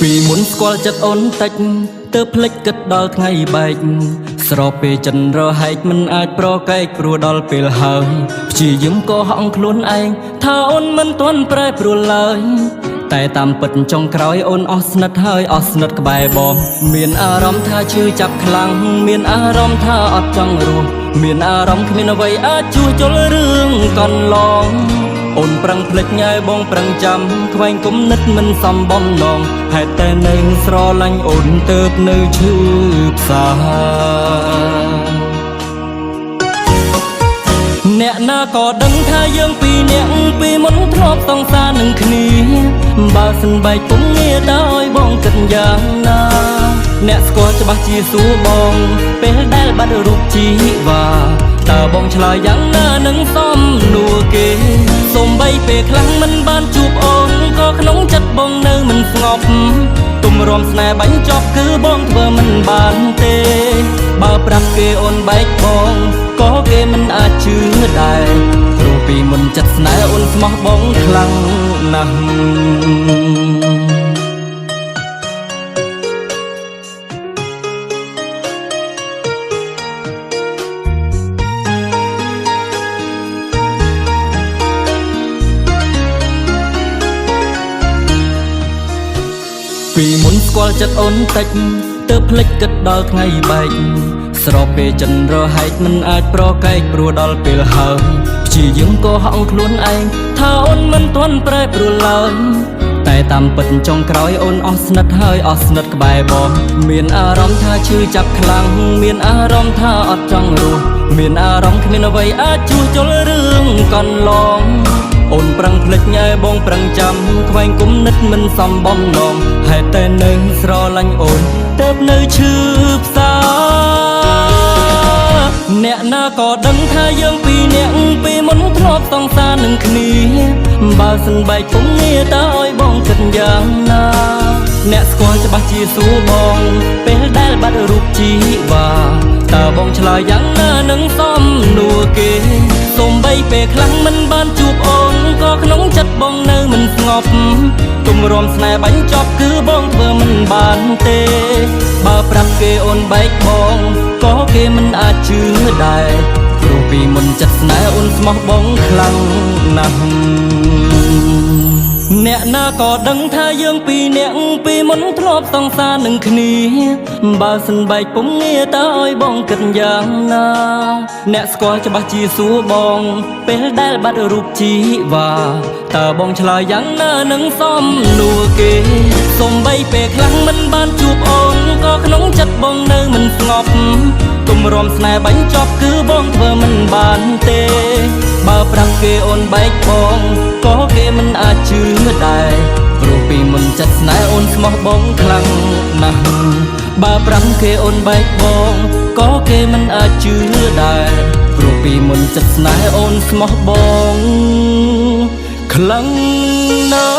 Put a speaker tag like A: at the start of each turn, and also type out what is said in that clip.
A: ពីមុនស្គាល់ចិត្តអូនតិចទើបភ្លេចគិតដល់ថ្ងៃបែកស្រពេចិនរហែកមិនអាចប្រកែកព្រោះដល់ពេលហើយព្យាយាមកុហកខ្លួនឯងថាអូនមិនទាន់ប្រែប្រួលឡើយតែតាមពិតចុងក្រោយអូនអស់ស្និទ្ធហើយអស់ស្និទ្ធក្បែរបងមានអារម្មណ៍ថាឈឺចាប់ខ្លាំងមានអារម្មណ៍ថាអត់ចង់រស់មានអារម្មណ៍គ្មានអ្វីអាចជួសជុលរឿងកន្លងអូនប្រឹងភ្លេចញ៉ែបងប្រឹងចាំខ្វែងគំនិតមិនសមបំណងហេតុតែនៅស្រឡាញ់អូនទៅបនៅឈឺផ្សាអ្នកណាក៏ដឹងថាយើងពីរនាក់ពីមុនធ្លាប់សង្សារនឹងគ្នាបើសិនបែកពុំងារតើឲ្យបងគិតយ៉ាងណាអ្នកស្គាល់ច្បាស់ជាសួរបងពេលដែលបាត់រូបជីវ៉ាតើបងឆ្លើយយ៉ាងណានឹងសំណួរគេសូម្បីពេលខ្លាំងមិនបានជួបអូនក៏ក្នុងចិត្តបងនៅមិនស្ងប់ទុំរំស្នេហ៍បាញ់ចប់គឺបងធ្វើមិនបានទេបើប្រាប់គេអូនបែកបងក៏គេមិនអាចជឿដែរព្រោះពីមុនចិត្តស្នេហ៍អូនស្មោះបងខ្លាំងណាស់ពីមុនស្គាល់ចិត្តអូនតិចទើបភ្លេចគិតដល់ថ្ងៃបែកស្រពេចិនរហែកមិនអាចប្រកែកព្រោះដល់ពេលហើយព្យាយាមកុហកខ្លួនឯងថាអូនមិនទាន់ប្រែប្រួលឡើយតែតាមពិតចុងក្រោយអូនអស់ស្និទ្ធហើយអស់ស្និទ្ធក្បែរបងមានអារម្មណ៍ថាឈឺចាប់ខ្លាំងមានអារម្មណ៍ថាអត់ចង់រស់មានអារម្មណ៍គ្មានអ្វីអាចជួសជុលរឿងកន្លងអូនប្រឹងភ្លេចញ៉ែបងប្រឹងចាំខ្វែងគំនិតមិនសមបំណងហេតុតែនៅស្រឡាញ់អូនទៅបនៅឈឺផ្សាអ្នកណាក៏ដឹងថាយើងពីរនាក់ពីមុនធ្លាប់សង្សារនឹងគ្នាបើសិនបែកពុំងារតើឲ្យបងគិតយ៉ាងណាអ្នកស្គាល់ច្បាស់ជាសួរបងពេលដែលបាត់រូបជីវ៉ាតើបងឆ្លើយយ៉ាងណានឹងសំណួរគេសូម្បីពេលខ្លាំងមិនបានជួបអូនក៏ក្នុងចិត្តបងនៅមិនស្ងប់ទុំរំស្នេហ៍បាញ់ចប់គឺបងធ្វើមិនបានទេបើប្រាប់គេអូនបែកបងក៏គេមិនអាចជឿដែរព្រោះពីមុនចិត្តស្នេហ៍អូនស្មោះបងខ្លាំងណាស់អ្នកណាក៏ដឹងថាយើងពីរនាក់ពីមុនធ្លាប់សង្សារនឹងគ្នាបើសិនបែកពុំងារតើឲ្យបងគិតយ៉ាងណាអ្នកស្គាល់ច្បាស់ជាសួរបងពេលដែលបាត់រូបជីវ៉ាតើបងឆ្លើយយ៉ាងណានឹងសំណួរគេសូម្បីពេលខ្លាំងមិនបានជួបអូនក៏ក្នុងចិត្តបងនៅមិនស្ងប់ទុំរំស្នេហ៍បាញ់ចប់គឺបងធ្វើមិនបានទេបើប្រាប់គេអូនបែកបងក៏គេមិនអាចជឿដែរព្រោះពីមុនចិត្តស្នេហ៍អូនស្មោះបងខ្លាំងណាស់បើប្រាប់គេអូនបែកបងក៏គេមិនអាចជឿដែរព្រោះពីមុនចិត្តស្នេហ៍អូនស្មោះបងខ្លាំងណាស់